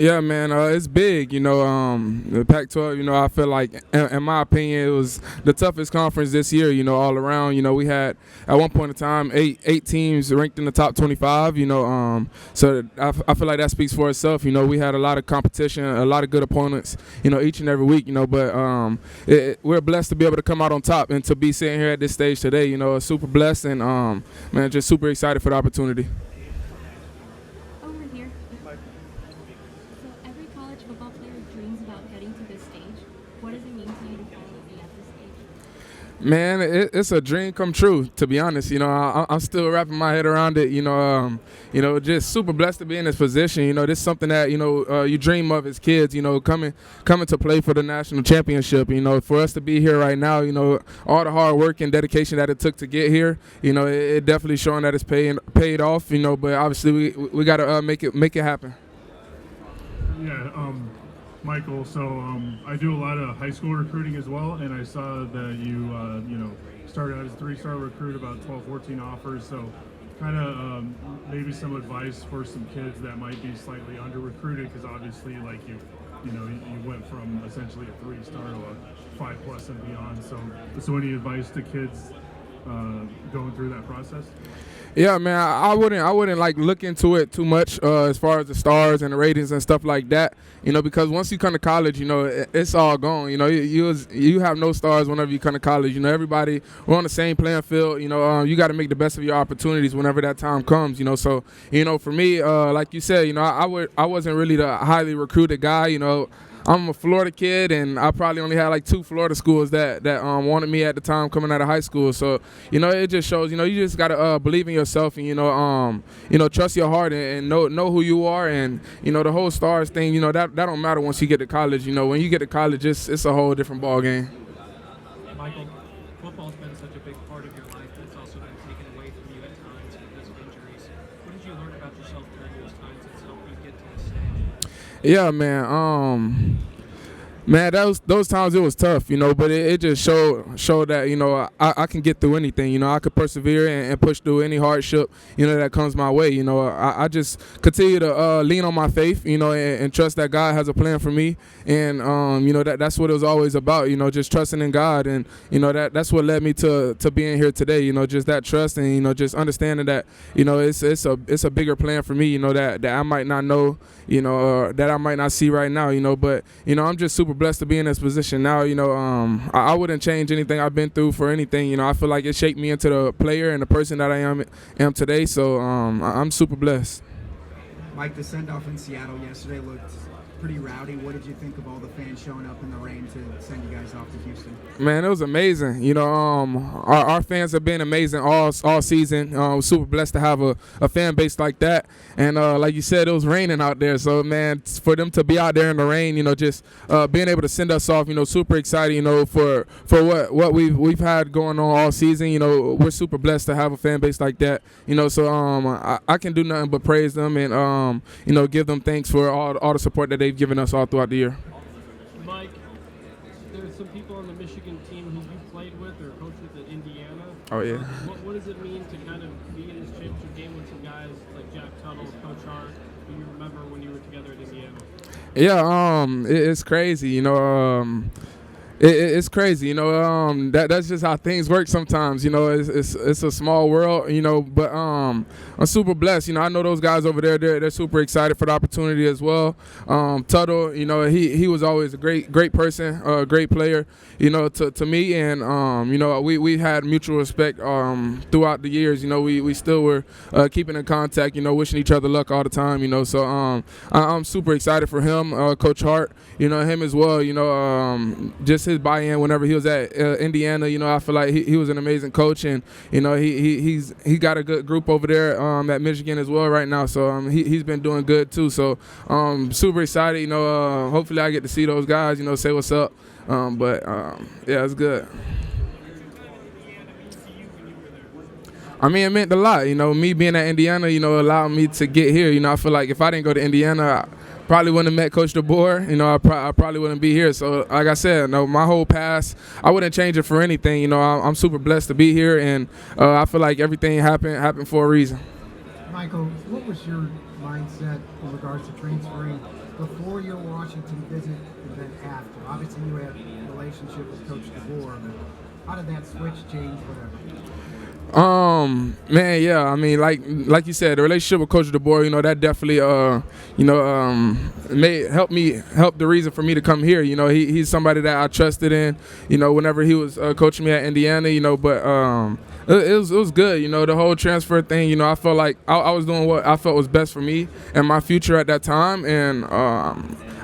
Yeah, man, it's big. The Pac-12. I feel like, in my opinion, it was the toughest conference this year. All around. We had at one point in time eight teams ranked in the top 25. So I feel like that speaks for itself. We had a lot of competition, a lot of good opponents. Each and every week. But we're blessed to be able to come out on top and to be sitting here at this stage today. Super blessed and man, just super excited for the opportunity. Over here. So every college football player dreams about getting to this stage. What does it mean to you to finally be at this stage? Man, it's a dream come true. To be honest, I'm still wrapping my head around it. Just super blessed to be in this position. This is something that you dream of as kids. Coming to play for the national championship. For us to be here right now. All the hard work and dedication that it took to get here. It definitely showing that it's paid off. But obviously we got to make it happen. Yeah, Michael. So I do a lot of high school recruiting as well, and I saw that you started out as a 3-star recruit, about 12, 14 offers. So kind of maybe some advice for some kids that might be slightly under recruited, because obviously like you went from essentially a 3-star to a 5+ and beyond. So any advice to kids going through that process? Yeah, man, I wouldn't like look into it too much as far as the stars and the ratings and stuff like that. Because once you come to college, it's all gone. You have no stars whenever you come to college. Everybody, we're on the same playing field. You got to make the best of your opportunities whenever that time comes. So for me, like you said, I wasn't really the highly recruited guy. I'm a Florida kid, and I probably only had like 2 Florida schools that wanted me at the time coming out of high school. So it just shows you just gotta believe in yourself and trust your heart and know who you are, and the whole stars thing. That don't matter once you get to college. When you get to college, it's a whole different ball game. Michael, football's been such a big part of your life, but it's also been taken away from you at times because of injuries. What did you learn about yourself during those times that's helped you get to this stage? Yeah, man. Man, those times it was tough, but it just showed that I can get through anything. I could persevere and push through any hardship that comes my way. I just continue to lean on my faith, and trust that God has a plan for me, and that's what it was always about. Just trusting in God, and that's what led me to being here today. Just that trust, and just understanding that it's a bigger plan for me. That I might not know, that I might not see right now. But I'm just super blessed to be in this position now. I wouldn't change anything I've been through for anything. I feel like it shaped me into the player and the person that I am today. So I'm super blessed. Mike, the send-off in Seattle yesterday looked pretty rowdy. What did you think of all the fans showing up in the rain to send you guys off to Houston? Man, it was amazing. Our fans have been amazing all season. We're super blessed to have a fan base like that. And like you said, it was raining out there. So, man, for them to be out there in the rain, just being able to send us off, super excited, for what we've had going on all season. We're super blessed to have a fan base like that. So I can do nothing but praise them and give them thanks for all the support that they've given us all throughout the year. Mike, there's some people on the Michigan team who you played with or coached with at Indiana. Oh, yeah. What does it mean to kind of be in this championship game with some guys like Jack Tuttle, Coach Hart, who you remember when you were together at Indiana? Yeah, it's crazy. It's crazy, that's just how things work sometimes. It's a small world, but I'm super blessed. I know those guys over there, they're super excited for the opportunity as well. Tuttle, he was always a great person, a great player, to me, and we had mutual respect throughout the years. We still were keeping in contact, wishing each other luck all the time, so I'm super excited for him, Coach Hart, him as well, just his buy-in whenever he was at Indiana. I feel like he was an amazing coach, and he got a good group over there at Michigan as well right now. So he's been doing good too. So super excited. Hopefully I get to see those guys. Say what's up. Yeah, it's good. I mean, it meant a lot. Me being at Indiana, allowed me to get here. I feel like if I didn't go to Indiana, probably wouldn't have met Coach DeBoer. I probably wouldn't be here. So, like I said, my whole past, I wouldn't change it for anything. I'm super blessed to be here, and I feel like everything happened for a reason. Michael, what was your mindset in regards to transferring before your Washington visit and then after? Obviously, you had a relationship with Coach DeBoer, but how did that switch change, whatever? Man, yeah. I mean, like you said, the relationship with Coach DeBoer, that definitely, help the reason for me to come here. He's somebody that I trusted in. Whenever he was coaching me at Indiana, but it was good. The whole transfer thing. I felt like I was doing what I felt was best for me and my future at that time, and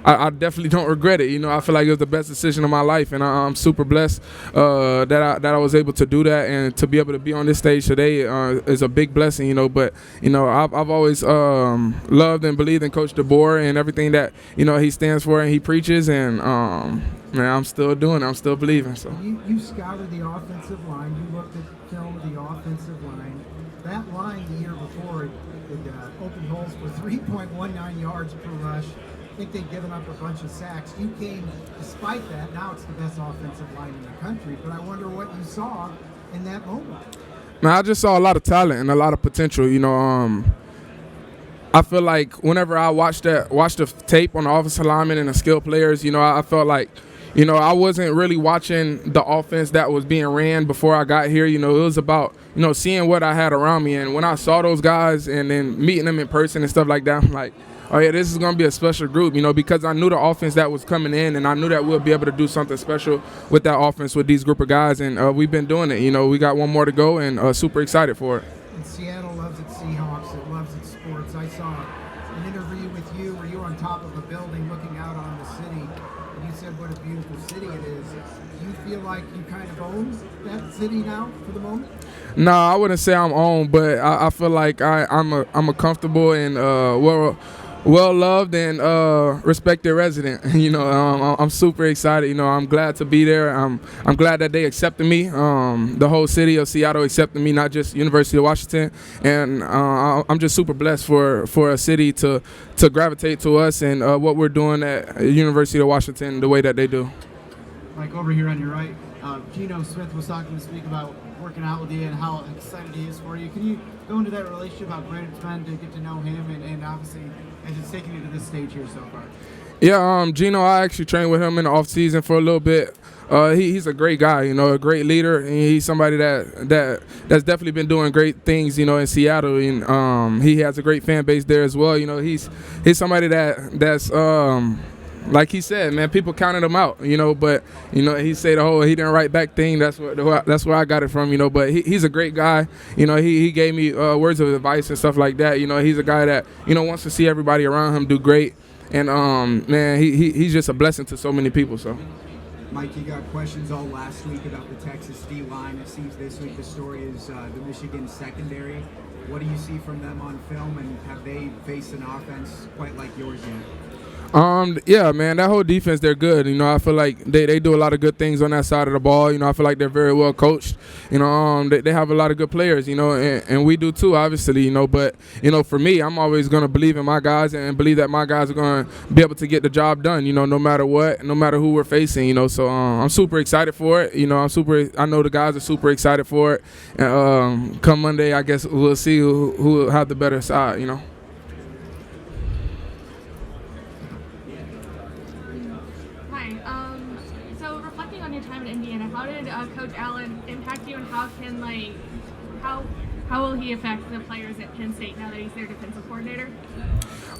I definitely don't regret it. I feel like it was the best decision of my life, and I'm super blessed that I was able to do that, and to be able to be on this stage today is a big blessing. But I've always loved and believed in Coach DeBoer and everything that he stands for and he preaches, and man, I'm still doing it. I'm still believing. So you scouted the offensive line. You looked at film of the offensive line. That line the year before it opened holes for 3.19 yards per rush. I think they'd given up a bunch of sacks. You came despite that. Now it's the best offensive line in the country. But I wonder what you saw in that moment. Man, I just saw a lot of talent and a lot of potential. I feel like whenever I watched the tape on the offensive linemen and the skill players, I felt like, I wasn't really watching the offense that was being ran before I got here. It was about, seeing what I had around me. And when I saw those guys and then meeting them in person and stuff like that, I'm like, oh yeah, this is going to be a special group, because I knew the offense that was coming in, and I knew that we'll be able to do something special with that offense with these group of guys, and we've been doing it. We got one more to go, and super excited for it. And Seattle loves its Seahawks. It loves its sports. I saw an interview with you where you were on top of a building looking out on the city, and you said what a beautiful city it is. Do you feel like you kind of own that city now for the moment? No, I wouldn't say I'm on, but I feel like I'm a comfortable and well loved and respected resident. I'm super excited. I'm glad to be there. I'm glad that they accepted me. The whole city of Seattle accepted me, not just University of Washington. And I'm just super blessed for a city to gravitate to us and what we're doing at University of Washington the way that they do. Mike, over here on your right, Geno Smith was talking this week about working out with you and how excited he is for you. Can you go into that relationship, how great it's been to get to know him, and obviously as it's taken you to this stage here so far? Yeah, Geno, I actually trained with him in the off season for a little bit. He's a great guy, a great leader, and he's somebody that's definitely been doing great things, in Seattle, and he has a great fan base there as well. He's somebody that's like he said, man, people counted him out, but he said the whole he didn't write back thing. That's where I got it from, but he's a great guy. He gave me words of advice and stuff like that. He's a guy that wants to see everybody around him do great, and man, he's just a blessing to so many people. So. Mike, you got questions all last week about the Texas D-line. It seems this week the story is the Michigan secondary. What do you see from them on film, and have they faced an offense quite like yours yet? Yeah, man, that whole defense, they're good. I feel like they do a lot of good things on that side of the ball. I feel like they're very well coached. They have a lot of good players, and we do too, obviously, but, for me, I'm always going to believe in my guys and believe that my guys are going to be able to get the job done, no matter what, no matter who we're facing, so I'm super excited for it. I know the guys are super excited for it. And come Monday, I guess we'll see who will have the better side, So reflecting on your time in Indiana, how did Coach Allen impact you, and how will he affect the players at Penn State now that he's their defensive coordinator?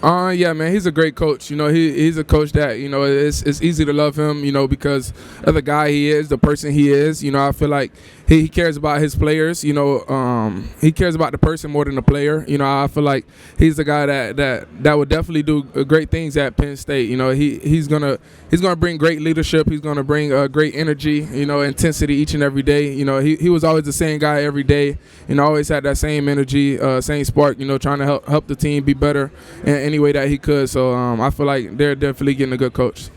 Yeah, man, he's a great coach. He's a coach that, it's easy to love him, because of the guy he is, the person he is. I feel like he cares about his players. He cares about the person more than the player. I feel like he's the guy that would definitely do great things at Penn State. He's gonna bring great leadership. He's gonna bring great energy, intensity each and every day. He was always the same guy every day. Always had that same energy, same spark. Trying to help the team be better in any way that he could. So I feel like they're definitely getting a good coach.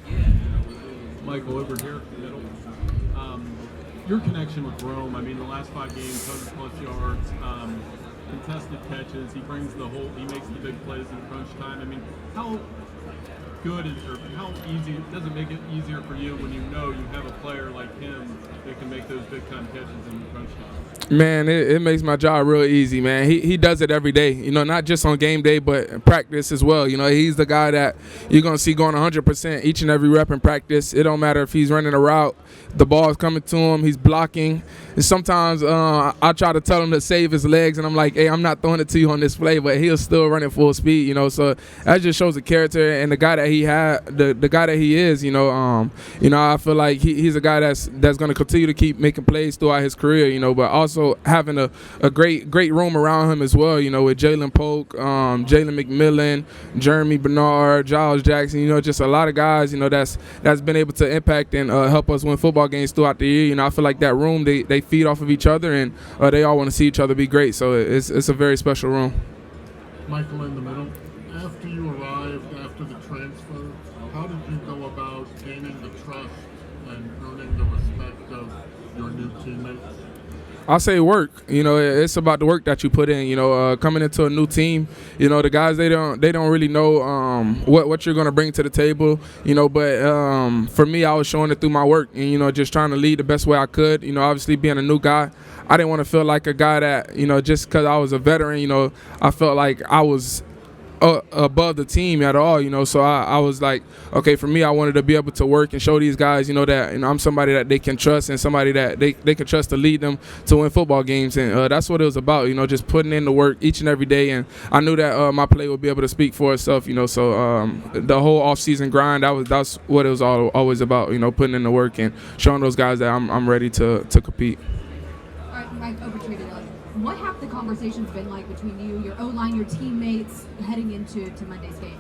Michael, over here in the middle. Your connection with Rome, the last 5 games, 100+ yards, contested catches. He makes the big plays in crunch time. good is, or how easy does it make it easier for you when you know you have a player like him that can make those big time catches in the crunch time? Man, it makes my job real easy, man. He does it every day, not just on game day, but in practice as well. He's the guy that you're going to see going 100% each and every rep in practice. It don't matter if he's running a route, the ball is coming to him, he's blocking. And sometimes I try to tell him to save his legs, and I'm like, hey, I'm not throwing it to you on this play, but he'll still run at full speed, So that just shows the character and the guy that he had, the guy that he is, I feel like he's a guy that's going to continue to keep making plays throughout his career, but also having a great room around him as well, with Jalen Polk, Jalen McMillan, Jeremy Bernard, Giles Jackson, just a lot of guys, that's been able to impact and help us win football games throughout the year. I feel like that room, they feed off of each other, and they all want to see each other be great. So it's a very special room. Michael, in the middle, after you arrived, after the transfer, how did you go about gaining the trust and earning the respect of your new teammates? I'll say work. It's about the work that you put in. Coming into a new team, the guys they don't really know what you're gonna bring to the table. But for me, I was showing it through my work and just trying to lead the best way I could. Obviously being a new guy, I didn't want to feel like a guy that just because I was a veteran, I felt like I was above the team at all, so I was like, okay, for me, I wanted to be able to work and show these guys, that I'm somebody that they can trust and somebody that they can trust to lead them to win football games, and that's what it was about, just putting in the work each and every day, and I knew that my play would be able to speak for itself, so the whole off-season grind, that's what it was always about, putting in the work and showing those guys that I'm ready to compete. All right, Mike, over to you. What have the conversations been like between you, your O-line, your teammates heading into Monday's game?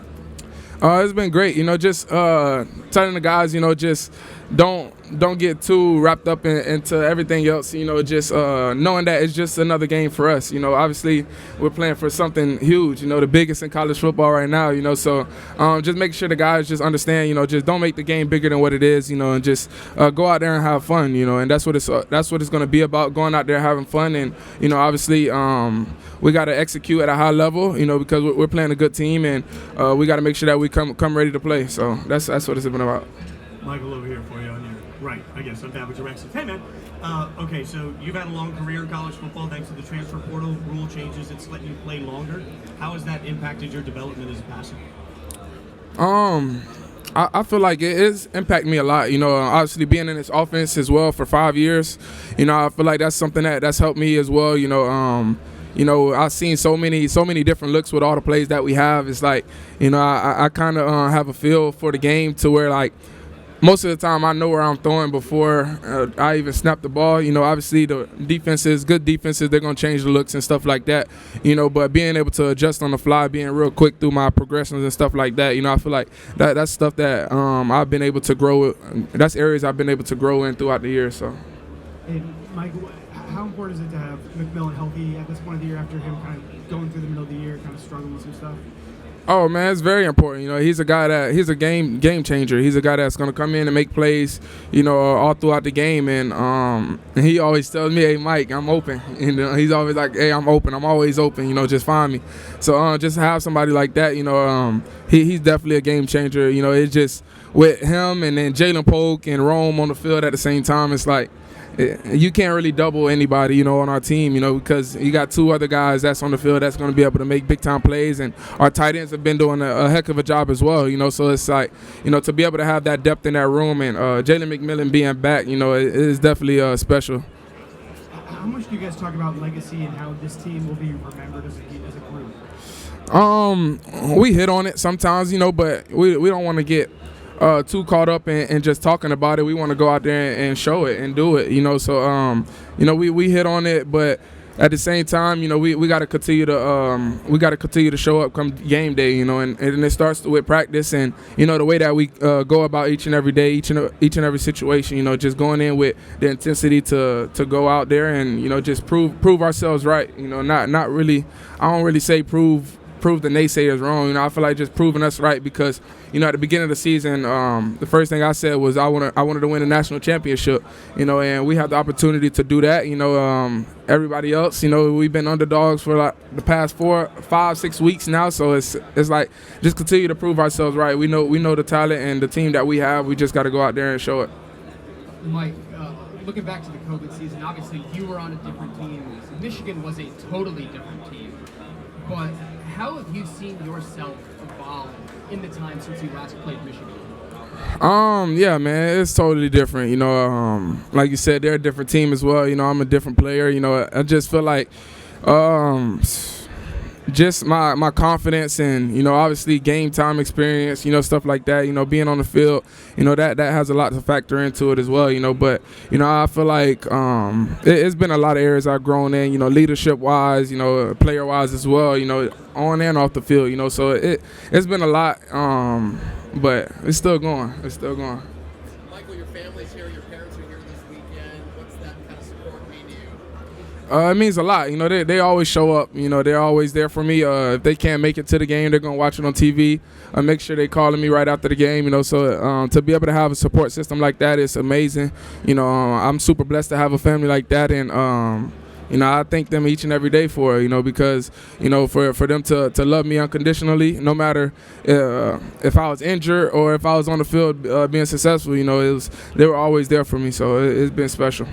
It's been great, just telling the guys, just don't get too wrapped up into everything else, just knowing that it's just another game for us. Obviously we're playing for something huge, the biggest in college football right now, so just making sure the guys just understand, just don't make the game bigger than what it is, and just go out there and have fun, and that's what it's going to be about, going out there having fun, and obviously we got to execute at a high level, because we're playing a good team, and we got to make sure that we come ready to play. So that's what it's been about. Michael, over here for you on your right. I guess I'm bad with directions. Hey, man. Okay, so you've had a long career in college football thanks to the transfer portal rule changes. It's letting you play longer. How has that impacted your development as a passer? I feel like it is impacted me a lot. Obviously being in this offense as well for 5 years, I feel like that's something that's helped me as well. I've seen so many different looks with all the plays that we have. It's like, I kind of have a feel for the game to where, like, most of the time I know where I'm throwing before I even snap the ball. Obviously the good defenses, they're going to change the looks and stuff like that. But being able to adjust on the fly, being real quick through my progressions and stuff like that, I feel like that's stuff that I've been able to grow. That's areas I've been able to grow in throughout the year. So. And Mike, how important is it to have McMillan healthy at this point of the year after him kind of going through the middle of the year, kind of struggling with some stuff? Oh man, it's very important. He's a guy he's a game changer. He's a guy that's gonna come in and make plays, all throughout the game. And he always tells me, "Hey Mike, I'm open." And he's always like, "Hey, I'm open. I'm always open. Just find me." So just have somebody like that, he's definitely a game changer. It's just with him and then Jalen Polk and Rome on the field at the same time. It's like, you can't really double anybody, on our team, because you got two other guys that's on the field that's going to be able to make big-time plays, and our tight ends have been doing a heck of a job as well, so it's like, to be able to have that depth in that room and Jalen McMillan being back, it is definitely special. How much do you guys talk about legacy and how this team will be remembered as a group? We hit on it sometimes, but we don't want to get too caught up in just talking about it. We want to go out there and show it and do it, So, we hit on it, but at the same time, we got to continue to show up come game day, and it starts with practice and the way that we go about each and every day, each and every situation. Just going in with the intensity to go out there and just prove ourselves right. Not really. I don't really say prove prove the naysayers wrong. You know, I feel like just proving us right because, you know, at the beginning of the season, the first thing I said was I wanted to win a national championship, you know, and we have the opportunity to do that. You know, everybody else, you know, we've been underdogs for like the past 4, 5, 6 weeks now, so it's like just continue to prove ourselves right. We know the talent and the team that we have. We just got to go out there and show it. Mike, looking back to the COVID season, obviously you were on a different team. Michigan was a totally different team. But how have you seen yourself evolve in the time since you last played Michigan? Yeah, man, it's totally different. You know, like you said, they're a different team as well. You know, I'm a different player. You know, I just feel like, just my confidence and, you know, obviously game time experience, you know, stuff like that, you know, being on the field, you know, that has a lot to factor into it as well, you know. But, you know, I feel like it's been a lot of areas I've grown in, you know, leadership-wise, you know, player-wise as well, you know, on and off the field, you know. So it's been a lot, but it's still going. It's still going. Michael, your family's here, your parents are here this weekend. What's that kind of support mean to you? It means a lot. You know, they always show up. You know, they're always there for me. If they can't make it to the game, they're going to watch it on TV. I make sure they calling me right after the game, you know. So to be able to have a support system like that is amazing. You know, I'm super blessed to have a family like that. And, you know, I thank them each and every day for it, you know, because, you know, for them to love me unconditionally, no matter if I was injured or if I was on the field being successful, you know, they were always there for me. So it's been special.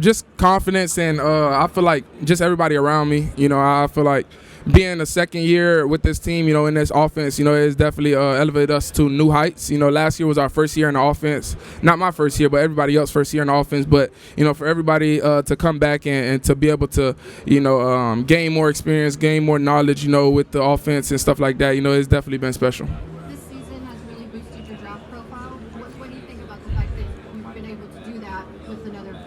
Just confidence and I feel like just everybody around me. You know, I feel like being the second year with this team, you know, in this offense, you know, it's definitely elevated us to new heights. You know, last year was our first year in the offense. Not my first year, but everybody else's first year in the offense. But, you know, for everybody to come back and to be able to, you know, gain more experience, gain more knowledge, you know, with the offense and stuff like that, you know, it's definitely been special. This season has really boosted your draft profile. What do you think about the fact that you've been able to do that with another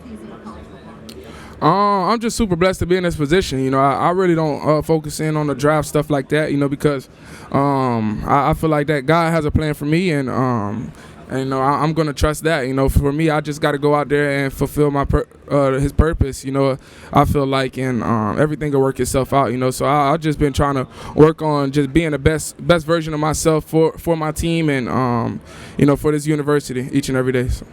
season of college football? I'm just super blessed to be in this position. You know, I really don't focus in on the draft stuff like that, you know, because I feel like that God has a plan for me, and you know, I'm going to trust that. You know, for me, I just got to go out there and fulfill my His purpose. You know, I feel like, and everything will work itself out. You know, so I've just been trying to work on just being the best version of myself for my team and you know, for this university each and every day. So.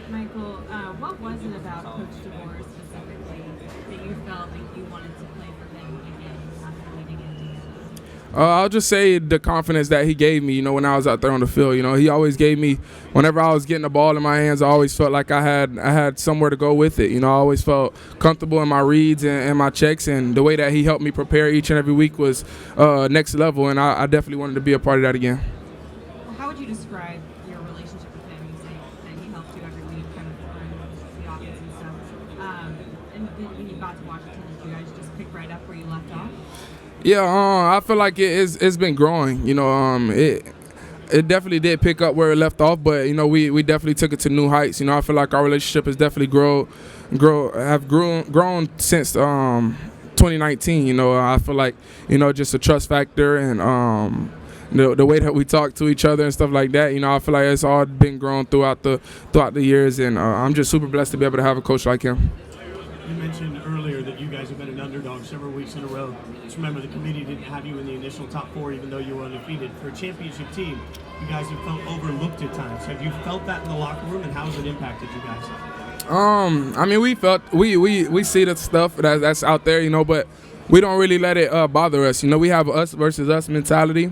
Michael, what was it about Coach DeBoer specifically that you felt like you wanted to play for him again after leading into I'll just say the confidence that he gave me, you know, when I was out there on the field. You know, he always gave me, whenever I was getting the ball in my hands, I always felt like I had somewhere to go with it. You know, I always felt comfortable in my reads and my checks, and the way that he helped me prepare each and every week was next level, and I definitely wanted to be a part of that again. Well, how would you describe your relationship with him? You say that he helped you every week, kind of learn the offense and stuff. And then when you got to Washington, did you guys just pick right up where you left off? Yeah, I feel like it's been growing. You know, it definitely did pick up where it left off, but you know, we definitely took it to new heights. You know, I feel like our relationship has definitely grown since 2019. You know, I feel like, you know, just a trust factor and the way that we talk to each other and stuff like that. You know, I feel like it's all been grown throughout the years, and I'm just super blessed to be able to have a coach like him. You mentioned earlier that you guys have been an underdog several weeks in a row. Just remember, the committee didn't have you in the initial top 4, even though you were undefeated. For a championship team, you guys have felt overlooked at times. Have you felt that in the locker room, and how has it impacted you guys? I mean, we see the stuff that's out there, you know, but we don't really let it bother us. You know, we have us versus us mentality.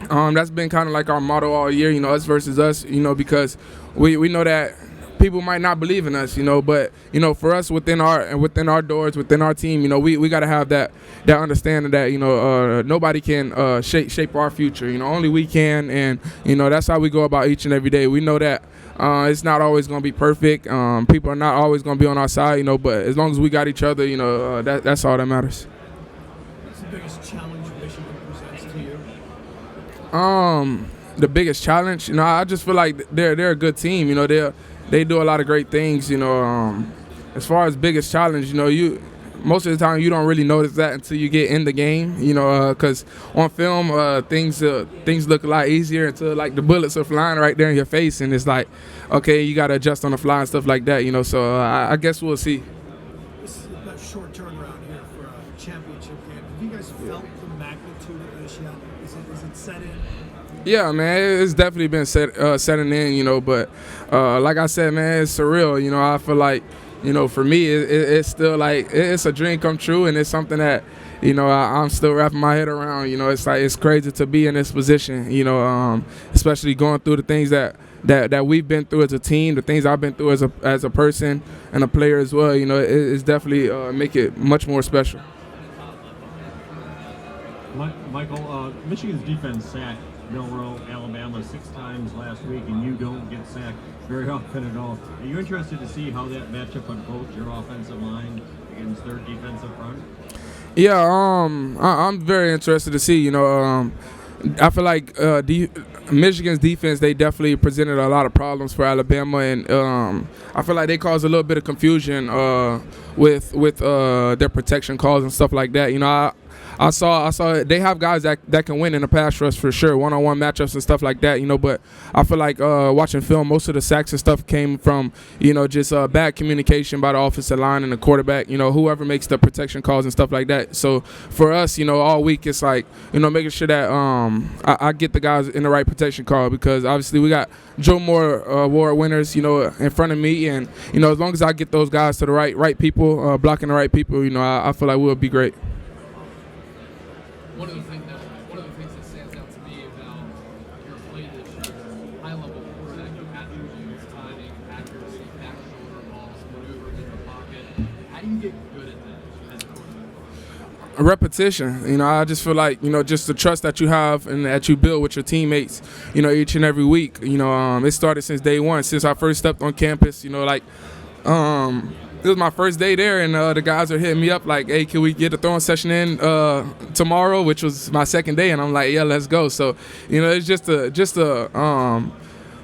That's been kind of like our motto all year, you know, us versus us, you know, because we know that people might not believe in us, you know, but, you know, for us within our doors, within our team, you know, we got to have that understanding that, you know, nobody can shape our future, you know, only we can, and, you know, that's how we go about each and every day. We know that it's not always going to be perfect. People are not always going to be on our side, you know, but as long as we got each other, you know, that's all that matters. What's the biggest challenge Michigan presents to you? The biggest challenge, you know, I just feel like they're a good team. You know, they do a lot of great things. You know, as far as biggest challenge, you know, most of the time you don't really notice that until you get in the game, because on film things look a lot easier until like the bullets are flying right there in your face, and it's like, okay, you got to adjust on the fly and stuff like that, So I guess we'll see. This is a short turnaround here for a championship game. Have you guys felt the magnitude of this yet? Is it set in? Yeah, man, it's definitely been setting in, but like I said, man, it's surreal. I feel like, for me, it's still like it's a dream come true, and it's something that, I'm still wrapping my head around. It's like it's crazy to be in this position. Especially going through the things that we've been through as a team, the things I've been through as a person and a player as well. It's definitely make it much more special. Michael, Michigan's defense sacked Milroe, Alabama 6 times last week, and you don't get sacked very often at all. Are you interested to see how that matchup unfolds, your offensive line against their defensive front? Yeah, I'm very interested to see. I feel like Michigan's defense, they definitely presented a lot of problems for Alabama, and I feel like they caused a little bit of confusion with their protection calls and stuff like that. I saw they have guys that can win in the pass rush for sure, one-on-one matchups and stuff like that, but I feel like watching film, most of the sacks and stuff came from, just bad communication by the offensive line and the quarterback, whoever makes the protection calls and stuff like that. So for us, all week, it's like, making sure that I get the guys in the right protection call, because obviously we got Joe Moore award winners, in front of me, and, as long as I get those guys to the right people, blocking the right people, I feel like we'll be great. One of the things that stands out to me about your play this year, high-level quarterback, you have to use timing, accuracy, back shoulder balls, maneuvering in the pocket. How do you get good at that as a quarterback? Repetition. I just feel like, just the trust that you have and that you build with your teammates, each and every week. It started since day one, since I first stepped on campus, it was my first day there, and the guys are hitting me up like, hey, can we get a throwing session in tomorrow, which was my second day, and I'm like, yeah, let's go. So, it's just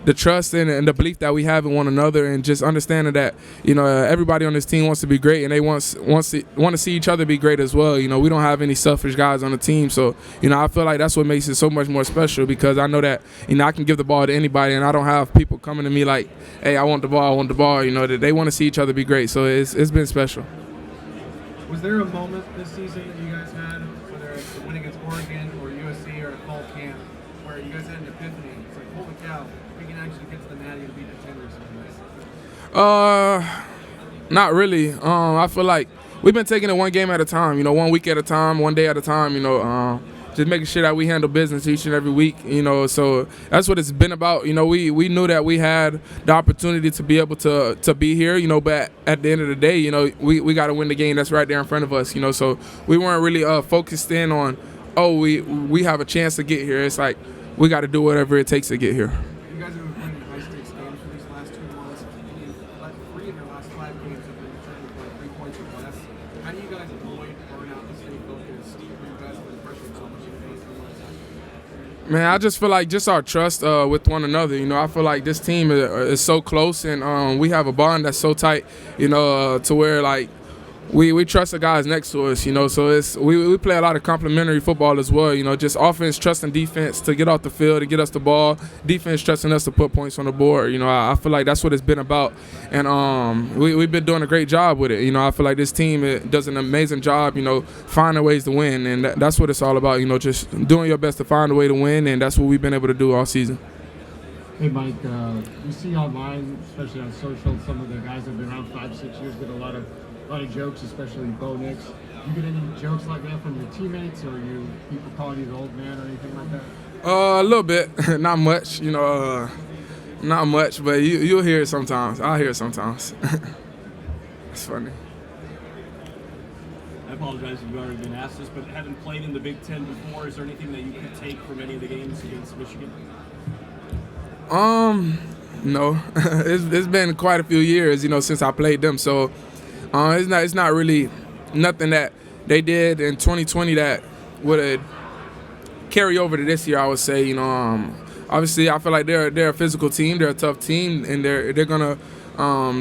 the trust and the belief that we have in one another, and just understanding that, everybody on this team wants to be great, and they want to see each other be great as well. We don't have any selfish guys on the team, so, I feel like that's what makes it so much more special, because I know that, I can give the ball to anybody, and I don't have people coming to me like, hey, I want the ball, that they want to see each other be great. So it's been special. Was there a moment this season that you guys had, whether it's the win against Oregon or USC or fall camp, where you guys had an epiphany? It's like, holy cow, we can actually get to the Natty and beat the contenders in this? Not really. I feel like we've been taking it one game at a time, 1 week at a time, 1 day at a time, just making sure that we handle business each and every week, so that's what it's been about. We knew that we had the opportunity to be able to be here, but at the end of the day, we got to win the game that's right there in front of us, so we weren't really focused in on, we have a chance to get here. It's like we got to do whatever it takes to get here. You guys have been playing high-stakes games for these last 2 months, and you've let 3 of your last 5 games have been determined by 3 points or less. How do you guys avoid burnout and stay focused when you guys have been pressured so much in the face of the last time? Man, I just feel like just our trust with one another. I feel like this team is so close, and we have a bond that's so tight, to where like we trust the guys next to us, so we play a lot of complementary football as well, just offense trusting defense to get off the field and get us the ball, defense trusting us to put points on the board. I feel like that's what it's been about, and we've been doing a great job with it. I feel like this team does an amazing job, finding ways to win, and that's what it's all about, just doing your best to find a way to win, and that's what we've been able to do all season. Hey, Mike, you see online, especially on social, some of the guys that have been around 5-6 years get a lot of jokes, especially Bo Nix. You get any jokes like that from your teammates, or people calling you the old man or anything like that? A little bit, not much, not much, but you'll hear it sometimes. I'll hear it sometimes. It's funny. I apologize if you've already been asked this, but having played in the Big Ten before, is there anything that you could take from any of the games against Michigan? No. It's been quite a few years, since I played them, so it's not really nothing that they did in 2020 that would carry over to this year, I would say. Obviously I feel like they're a physical team, they're a tough team, and they're gonna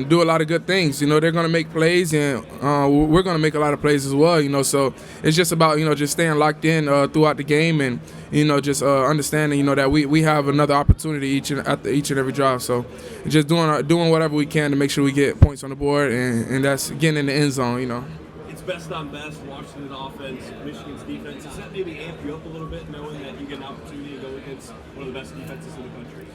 do a lot of good things. You know, they're going to make plays, and we're going to make a lot of plays as well. You know, so it's just about, you know, just staying locked in throughout the game, and, you know, just understanding, you know, that we have another opportunity after each and every drive. So just doing whatever we can to make sure we get points on the board, and that's getting in the end zone, you know. It's best on best, Washington offense, Michigan's defense. Does that maybe amp you up a little bit, knowing that you get an opportunity to go against one of the best defenses in the country?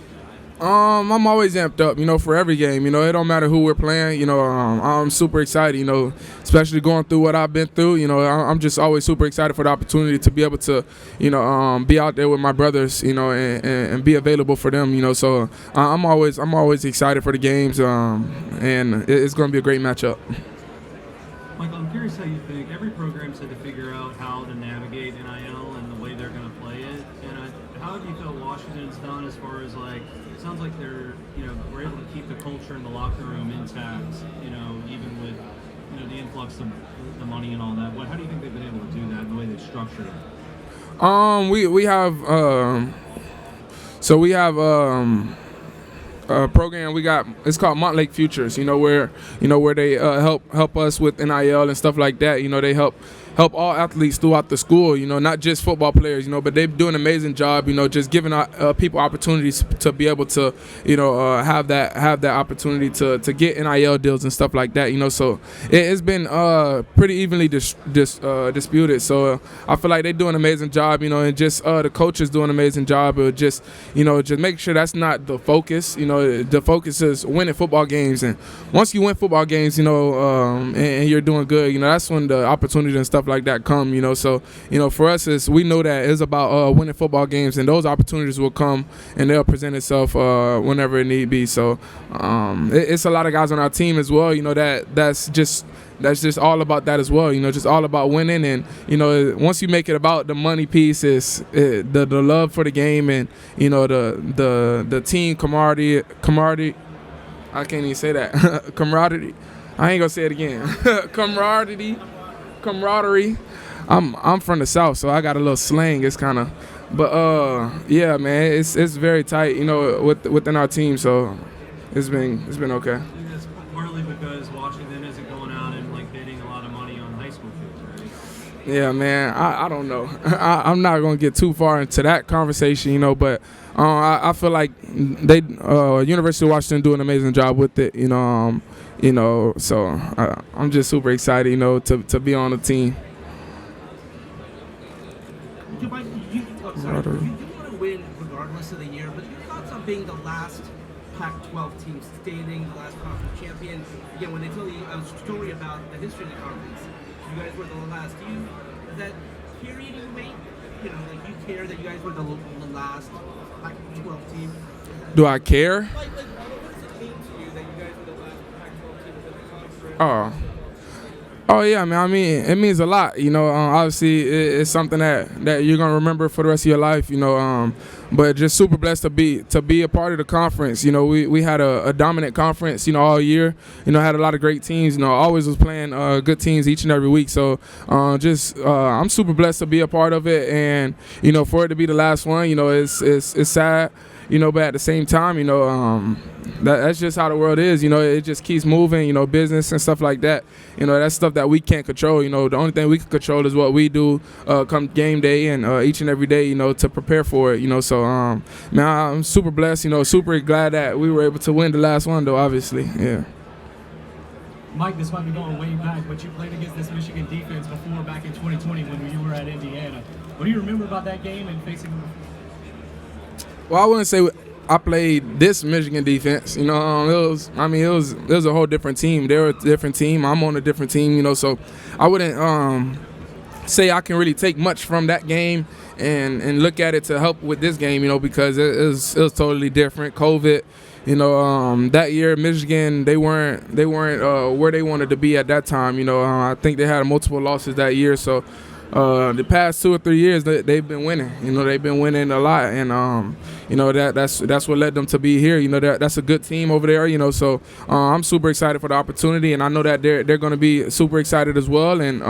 I'm always amped up, you know, for every game. You know, it don't matter who we're playing. You know, I'm super excited, you know, especially going through what I've been through. You know, I'm just always super excited for the opportunity to be able to, you know, be out there with my brothers, you know, and be available for them, you know. So I'm always excited for the games, and it's going to be a great matchup. Michael, I'm curious how you think every program's had to figure out how to navigate NIL and the way they're going to play it. And how do you feel Washington's done as far as, like, it sounds like they're, you know, we're able to keep the culture in the locker room intact, you know, even with, you know, the influx of the money and all that. How do you think they've been able to do that in the way they've structured it? We have a program we got. It's called Montlake Futures. You know, where they help us with NIL and stuff like that. You know, they help all athletes throughout the school. You know, not just football players. You know, but they do an amazing job. You know, just giving people opportunities to be able to, you know, have that opportunity to get NIL deals and stuff like that. You know, so it's been pretty evenly disputed. So I feel like they do an amazing job. You know, and just the coaches do an amazing job of just make sure that's not the focus. You know, the focus is winning football games, and once you win football games, you know, and you're doing good, you know, that's when the opportunity and stuff like that come, you know. So, you know, for us, we know that it's about winning football games, and those opportunities will come and they'll present itself whenever it need be. So it's a lot of guys on our team as well, you know, that's just all about that as well, you know, just all about winning. And, you know, once you make it about the money piece, is the love for the game, and, you know, the team camaraderie. I can't even say that. Camaraderie. I ain't gonna say it again. Camaraderie. I'm from the South, so I got a little slang. It's kind of, but yeah, man, it's very tight, you know, within our team. So it's been okay. That's partly because Washington isn't going out and, like, bidding a lot of money on high school kids, right? Yeah, man, I don't know. I'm not gonna get too far into that conversation, you know, but I feel like University of Washington do an amazing job with it, you know. So I'm just super excited, you know, to be on the team. You want to win regardless of the year, but your thoughts on being the last Pac-12 team standing, the last conference champion? Again, when they tell you a story about the history of the conference, you guys were the last. Is that period weight? You know, like, you care that you guys were the last Pac-12 team? Do I care? Like, what does it mean to you that you guys were the last Pac-12 team within the conference? Oh yeah, man. I mean, it means a lot. You know, obviously, it's something that you're gonna remember for the rest of your life. You know, but just super blessed to be a part of the conference. You know, we had a dominant conference, you know, all year. You know, had a lot of great teams. You know, always was playing good teams each and every week. So I'm super blessed to be a part of it, and, you know, for it to be the last one, you know, it's sad. You know, but at the same time, you know, that's just how the world is. You know, it just keeps moving, you know, business and stuff like that. You know, that's stuff that we can't control. You know, the only thing we can control is what we do come game day and each and every day, you know, to prepare for it, you know. So, man, I'm super blessed, you know, super glad that we were able to win the last one, though, obviously. Yeah. Mike, this might be going way back, but you played against this Michigan defense before, back in 2020 when you were at Indiana. What do you remember about that game and facing them? Well, I wouldn't say I played this Michigan defense. You know, it was a whole different team. They were a different team. I'm on a different team. You know, so I wouldn't say I can really take much from that game and look at it to help with this game. You know, because it was totally different. COVID. You know, that year Michigan they weren't where they wanted to be at that time. You know, I think they had multiple losses that year. So. The past 2 or 3 years, they've been winning. You know, they've been winning a lot, and you know, that's what led them to be here. You know, that's a good team over there. You know, so I'm super excited for the opportunity, and I know that they're going to be super excited as well. And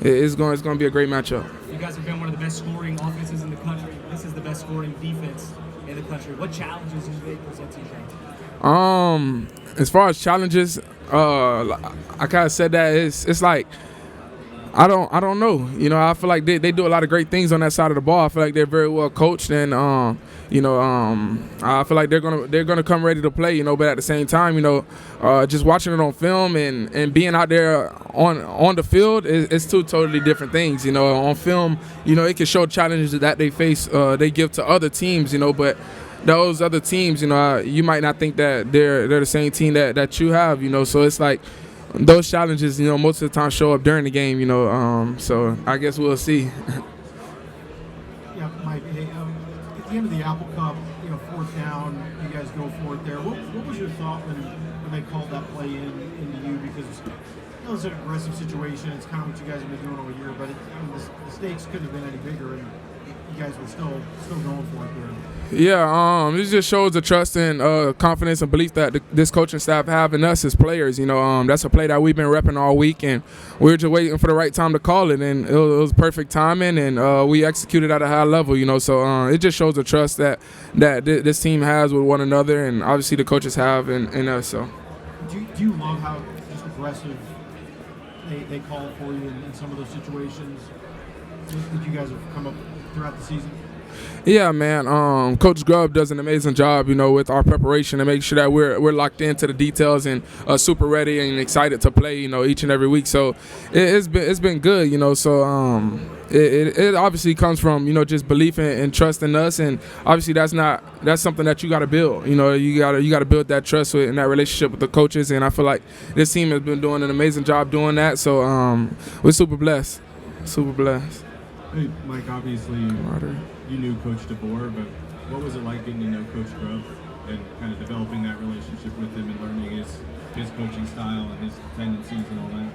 it's going to be a great matchup. You guys have been one of the best scoring offenses in the country. This is the best scoring defense in the country. What challenges do they present to you guys? As far as challenges, I kind of said that it's like I don't know. You know, I feel like they do a lot of great things on that side of the ball. I feel like they're very well coached, and I feel like they're gonna come ready to play. You know, but at the same time, you know, just watching it on film and being out there on the field is two totally different things. You know, on film, you know, it can show challenges that they face, they give to other teams. You know, but those other teams, you know, you might not think that they're the same team that you have. You know, so it's like those challenges, you know, most of the time show up during the game, you know, so I guess we'll see. Yeah, Mike, hey, at the end of the Apple Cup, you know, 4th down, you guys go for it there. What was your thought when they called that play into you? Because it was an aggressive situation. It's kind of what you guys have been doing all year, but the stakes couldn't have been any bigger, and you guys were still going for it there. Yeah, this just shows the trust and confidence and belief that this coaching staff have in us as players. You know, that's a play that we've been repping all week, and we were just waiting for the right time to call it, and it was perfect timing, and we executed at a high level. You know, so it just shows the trust that this team has with one another, and obviously the coaches have in us. So, do you love how just aggressive they call for you in some of those situations that you guys have come up throughout the season? Yeah, man. Coach Grubb does an amazing job, you know, with our preparation and make sure that we're locked into the details and super ready and excited to play, you know, each and every week. So it's been good, you know. So it obviously comes from, you know, just belief and trust in us, and obviously that's something that you got to build. You know, you got to build that trust in that relationship with the coaches, and I feel like this team has been doing an amazing job doing that. So we're super blessed. Super blessed. Hey, Mike, obviously you knew Coach DeBoer, but what was it like getting to know Coach Grubb and kind of developing that relationship with him and learning his coaching style and his tendencies and all that?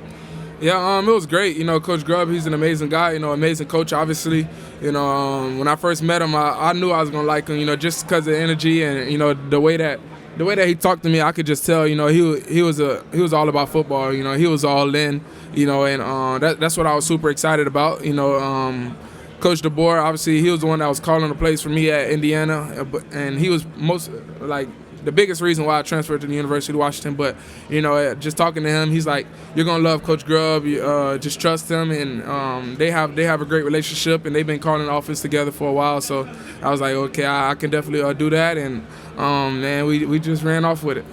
Yeah, it was great. You know, Coach Grubb, he's an amazing guy, you know, amazing coach, obviously. You know, when I first met him, I knew I was going to like him, you know, just because of the energy and, you know, the way that he talked to me, I could just tell, you know, he was all about football. You know, he was all in, you know, and that's what I was super excited about. You know, Coach DeBoer, obviously, he was the one that was calling the plays for me at Indiana, and he was the biggest reason why I transferred to the University of Washington. But, you know, just talking to him, he's like, you're going to love Coach Grubb. Just trust him. And they have a great relationship, and they've been calling the offense together for a while. So I was like, okay, I can definitely do that. And, man, we just ran off with it.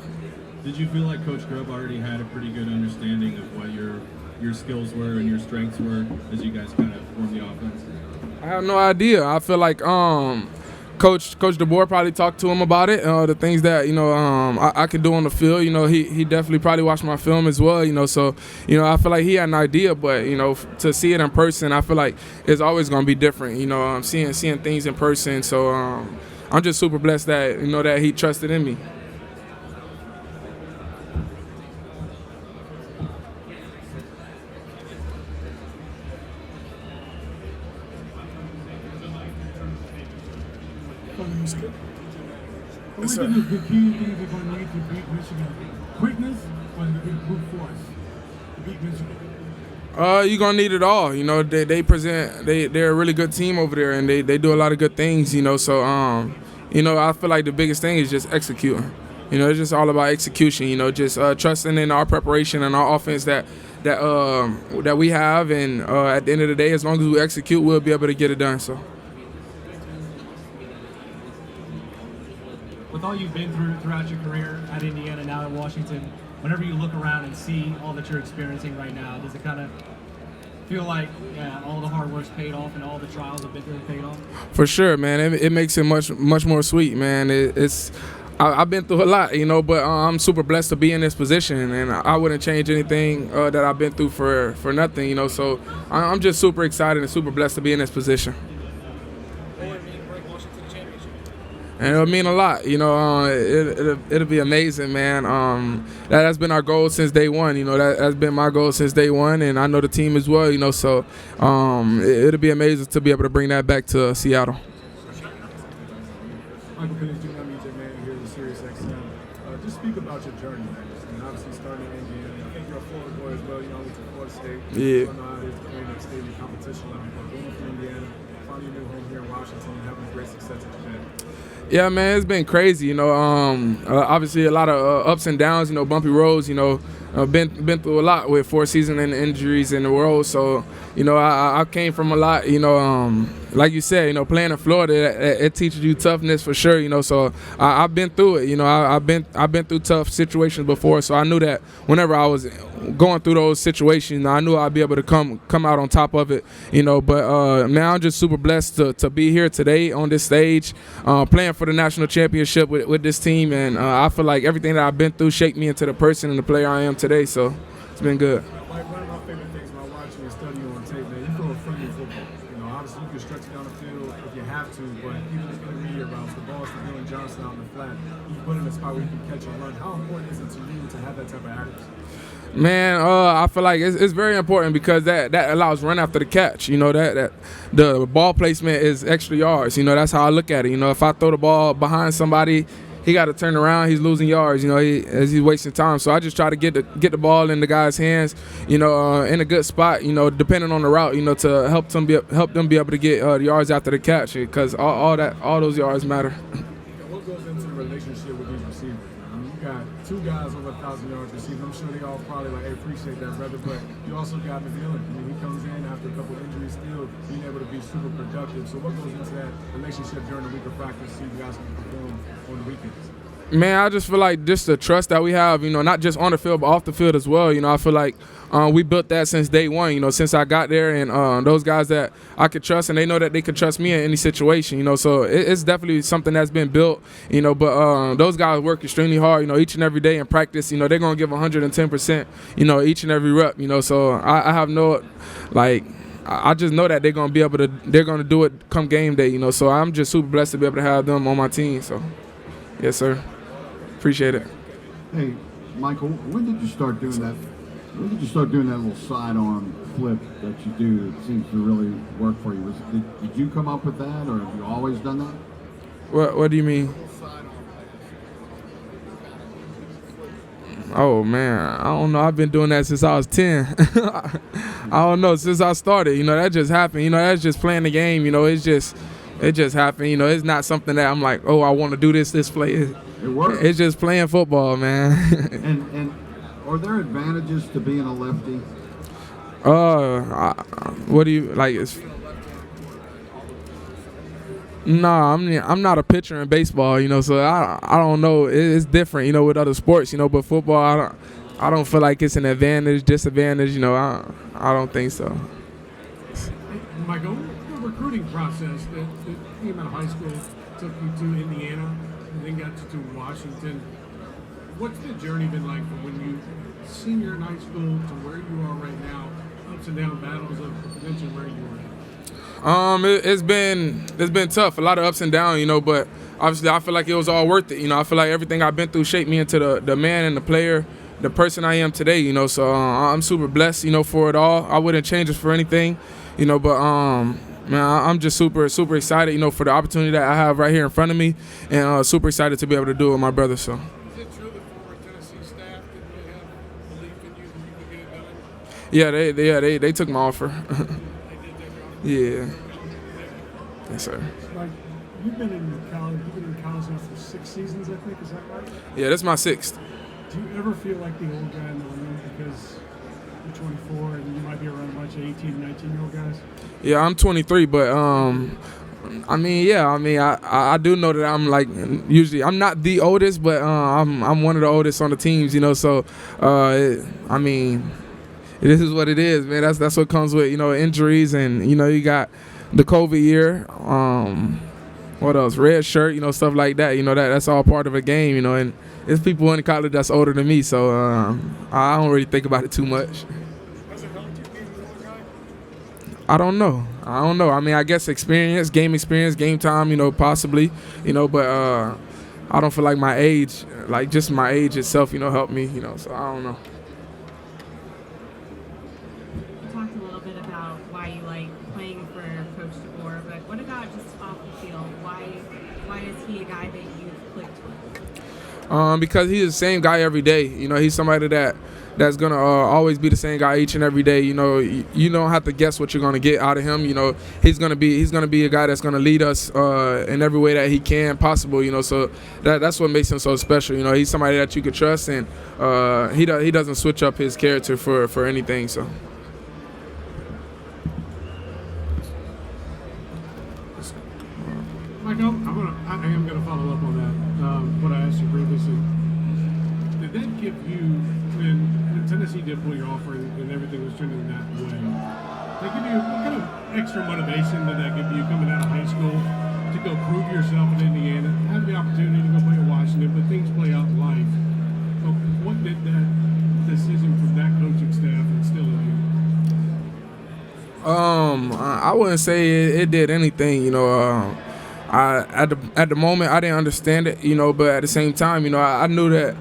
Did you feel like Coach Grubb already had a pretty good understanding of what your skills were and your strengths were as you guys kind of formed the offense? I have no idea. I feel like Coach DeBoer probably talked to him about it. The things that, you know, I could do on the field. You know, he definitely probably watched my film as well. You know, so, you know, I feel like he had an idea, but, you know, to see it in person, I feel like it's always going to be different. You know, I'm seeing things in person. So I'm just super blessed that, you know, that he trusted in me. What do you think is the key things they're going to need to beat Michigan? Quickness or the brute force to beat Michigan? You're gonna need it all. You know, they're a really good team over there, and they do a lot of good things. You know, so you know, I feel like the biggest thing is just executing. You know, it's just all about execution. You know, just trusting in our preparation and our offense that we have, and at the end of the day, as long as we execute, we'll be able to get it done. So. With all you've been through throughout your career at Indiana, now at Washington, whenever you look around and see all that you're experiencing right now, does it kind of feel like all the hard work's paid off and all the trials have been paid off? For sure, man. It makes it much more sweet, man. I've been through a lot, you know, but I'm super blessed to be in this position, and I wouldn't change anything that I've been through for nothing, you know. So I'm just super excited and super blessed to be in this position. And it'll mean a lot, you know. It'll be amazing, man. That's been our goal since day one. You know, that's been my goal since day one, and I know the team as well. You know, so it'll be amazing to be able to bring that back to Seattle. Michael Penix, man, here with SiriusXM. Just speak about your journey, man. And obviously starting in Indiana. I think you're a Florida boy as well. You know, went to Florida State. Yeah. I know how it is playing at state competition level, but going from Indiana, finding your new home here in Washington, and having great success at Japan. Yeah, man, it's been crazy. Obviously a lot of ups and downs. Bumpy roads. Been through a lot with 4 season-ending injuries in the world. So, I came from a lot. Like you said, playing in Florida, it teaches you toughness for sure. So I've been through it. I've been through tough situations before. So I knew that whenever I was going through those situations, I knew I'd be able to come out on top of it. But man, I'm just super blessed to be here today on this stage, playing for the national championship with this team. And I feel like everything that I've been through shaped me into the person and the player I am today. So it's been good. Like one of my favorite things about watching and studying on tape, man, you feel a friendly football. Obviously you can stretch it down the field if you have to, but even just intermediate routes, the balls to Dylan Johnson out in the flat, you put in a spot where you can catch and run. How important is it to you to have that type of accuracy? Man, I feel like it's very important because that allows run after the catch. That the ball placement is extra yards. That's how I look at it. If I throw the ball behind somebody, he got to turn around. He's losing yards. As he's wasting time. So I just try to get the ball in the guy's hands. In a good spot. Depending on the route. To help them be able to get the yards after the catch because all those yards matter. What goes into the relationship with these receivers? You got 2 guys over 1,000 yards receiving. I'm sure they all probably like, hey, appreciate that, brother. But you also got McMillan. He comes in after a couple injuries, still being able to be super productive. So what goes into that relationship during the week of practice? So you guys can perform on the weekends. Man, I just feel like just the trust that we have, not just on the field, but off the field as well. I feel like we built that since day one, since I got there. And those guys that I could trust, and they know that they could trust me in any situation, So it's definitely something that's been built, But those guys work extremely hard, each and every day in practice. They're going to give 110%, each and every rep, So I have no, I just know that they're going to do it come game day, So I'm just super blessed to be able to have them on my team. So, yes, sir. Appreciate it. Hey, Michael, when did you start doing that? When did you start doing that little sidearm flip that you do that seems to really work for you? Did you come up with that, or have you always done that? What do you mean? Oh, man, I don't know. I've been doing that since I was 10. I don't know, since I started. That just happened. That's just playing the game. It just happened. It's not something that I'm like, oh, I want to do this play. It works. It's just playing football, man. and are there advantages to being a lefty? What do you like? I'm not a pitcher in baseball, So I don't know. It's different, with other sports, But football, I don't feel like it's an advantage, disadvantage. I don't think so. Michael, the recruiting process that came out of high school took you to Indiana and then got you to Washington. What's the journey been like from when you senior in high school to where you are right now? Ups and down battles of prevention where you are at. It's been tough, a lot of ups and downs, but obviously I feel like it was all worth it. I feel like everything I've been through shaped me into the man and the player, the person I am today. So I'm super blessed, for it all. I wouldn't change it for anything, but man, I'm just super excited, for the opportunity that I have right here in front of me, and super excited to be able to do it with my brother. So. Is it true that former Tennessee staff didn't really have belief in you that you could get it done? Yeah, they took my offer. They did take your offer? Yeah. Yes, sir. Like, you've been in college now for 6 seasons, I think. Is that right? Yeah, that's my 6th. Do you ever feel like the old guy in the room because you're 24 and you might be around a bunch of 18, 19-year-old guys? Yeah, I'm 23, but I do know that I'm like usually I'm not the oldest, but I'm one of the oldest on the teams, So it is what it is, man. That's what comes with injuries, and you got the COVID year. What else? Red shirt, stuff like that. That's all part of a game, and there's people in college that's older than me, so I don't really think about it too much. I don't know. I guess experience, game time, possibly, but I don't feel like my age, like just my age itself, helped me, so I don't know. You talked a little bit about why you like playing for Coach DeBoer, but what about just off the field? Why is he a guy that you've clicked with? Because he's the same guy every day. He's somebody that that's gonna always be the same guy each and every day. You know, you don't have to guess what you're gonna get out of him. You know, he's gonna be a guy that's gonna lead us in every way that he can possible. You know, so that's what makes him so special. You know, he's somebody that you can trust, and he doesn't switch up his character for anything. So. Michael, I am gonna follow up on that. What I asked you previously. Did that give you, when Tennessee did pull your offer and everything was trending that way? Did that give you what kind of extra motivation did that give you coming out of high school to go prove yourself in Indiana, have the opportunity to go play at Washington, but things play out in life? So what did that decision from that coaching staff instill in you? I wouldn't say it did anything. You know. At the moment I didn't understand it, you know, but at the same time, you know, I knew the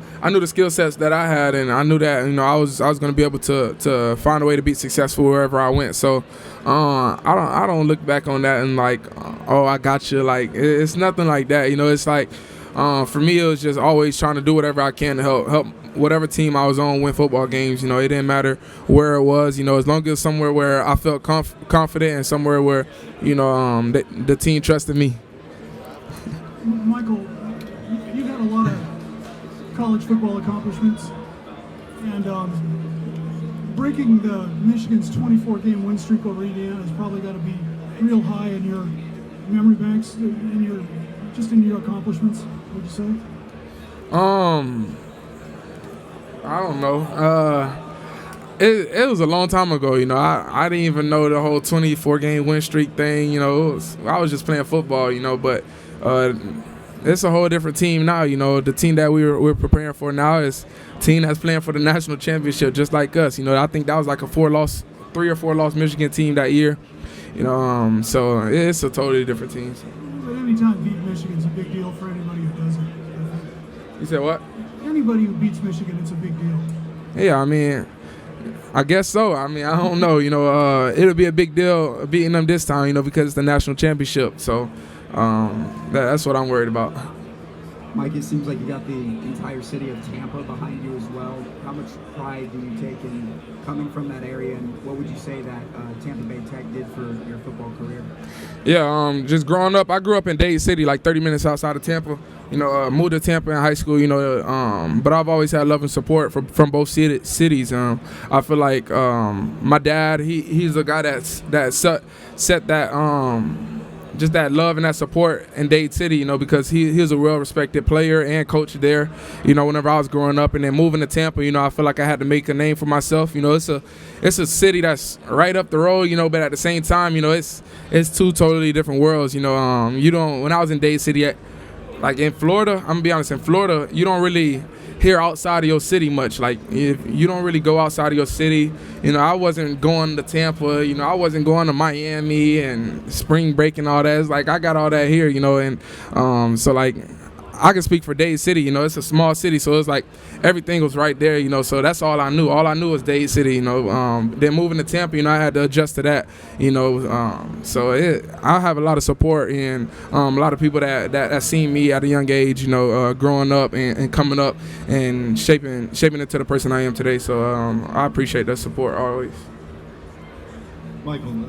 skill sets that I had, and I knew that, you know, I was going to be able to find a way to be successful wherever I went. So I don't look back on that and like, oh, I got you. Like, it's nothing like that. You know, it's like for me, it was just always trying to do whatever I can to help whatever team I was on win football games. You know, it didn't matter where it was, you know, as long as somewhere where I felt confident and somewhere where, you know, the team trusted me. Michael, you've had a lot of college football accomplishments, and breaking the Michigan's 24-game win streak over Indiana has probably got to be real high in your memory banks, in your accomplishments. Would you say? I don't know. It was a long time ago, you know. I didn't even know the whole 24-game win streak thing, you know. I was just playing football, you know, but it's a whole different team now, you know. The team that we're preparing for now is a team that's playing for the national championship just like us. You know, I think that was like a 3 or 4 loss Michigan team that year. You know, so it's a totally different team. But anytime beating Michigan's a big deal for anybody who doesn't. You said what? Anybody who beats Michigan, it's a big deal. Yeah, I mean, I guess so. I mean, I don't know. You know, it'll be a big deal beating them this time, you know, because it's the national championship. So that's what I'm worried about. Mike, it seems like you got the entire city of Tampa behind you as well. How much pride do you take in coming from that area, and what would you say that Tampa Bay Tech did for your football career? Yeah, just growing up, I grew up in Dade City, like 30 minutes outside of Tampa. You know, moved to Tampa in high school, you know, but I've always had love and support from both cities. I feel like my dad, he's a guy that set that just that love and that support in Dade City, you know, because he was a well-respected player and coach there, you know, whenever I was growing up. And then moving to Tampa, you know, I feel like I had to make a name for myself. You know, it's a city that's right up the road, you know, but at the same time, you know, it's two totally different worlds, you know. When I was in Dade City, like in Florida, I'm gonna be honest, in Florida, you don't really hear outside of your city much. Like, if you don't really go outside of your city, you know, I wasn't going to Tampa, you know, I wasn't going to Miami and spring break and all that. It's like I got all that here, you know, and so like I can speak for Dade City, you know, it's a small city, so it's like everything was right there, you know, so that's all I knew. All I knew was Dade City, you know. Then moving to Tampa, you know, I had to adjust to that, you know. So I have a lot of support and a lot of people that seen me at a young age, you know, growing up and coming up and shaping into the person I am today. So I appreciate that support always. Michael,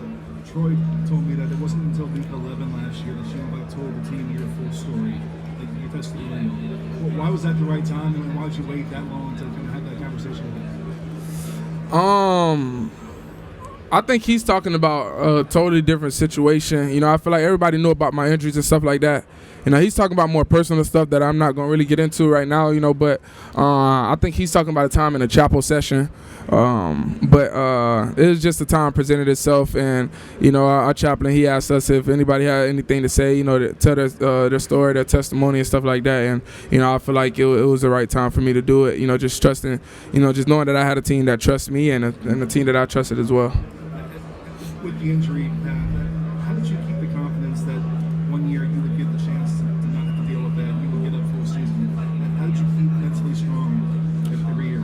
Troy told me that it wasn't until week 11 last year that you told the team your full story. Why was that the right time, and why did you wait that long to kind of have that conversation with him? I think he's talking about a totally different situation. You know, I feel like everybody knew about my injuries and stuff like that. You know, he's talking about more personal stuff that I'm not going to really get into right now, you know, but I think he's talking about a time in a chapel session. But it was just the time presented itself, and, you know, our chaplain, he asked us if anybody had anything to say, you know, to tell their story, their testimony and stuff like that. And, you know, I feel like it was the right time for me to do it, you know, just trusting, you know, just knowing that I had a team that trusts me and a team that I trusted as well. With the injury, how did you keep the confidence that 1 year you would get the chance to not have to deal with that, you would get a full season? How did you keep mentally strong every year?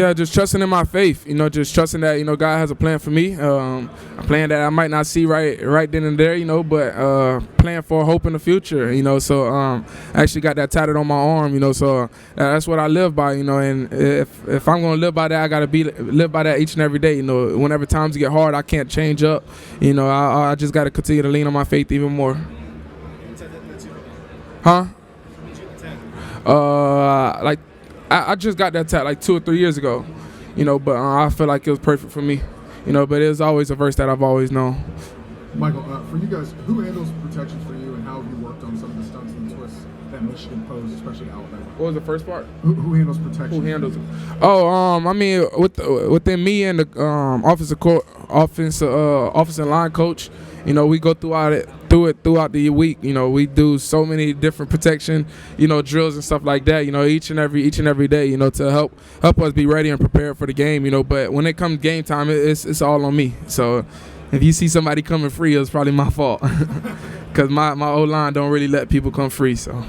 Yeah, just trusting in my faith, just trusting that, God has a plan for me, a plan that I might not see right then and there, but plan for hope in the future, so I actually got that tatted on my arm, so that's what I live by, and if I'm going to live by that, I got to live by that each and every day, whenever times get hard, I can't change up, I just got to continue to lean on my faith even more. Huh? I just got that tat like 2 or 3 years ago, but I feel like it was perfect for me, but it was always a verse that I've always known. Michael, for you guys, who handles protections for you, and how have you worked on some of the stunts and twists that Michigan posed, especially Alabama? What was the first part? Who handles protection? Who handles it? Oh, I mean, within me and the offensive line coach, we go throughout the week. We do so many different protection, drills and stuff like that. Each and every day. To help us be ready and prepared for the game. But when it comes game time, it's all on me. So if you see somebody coming free, it's probably my fault, because my O-line don't really let people come free. So.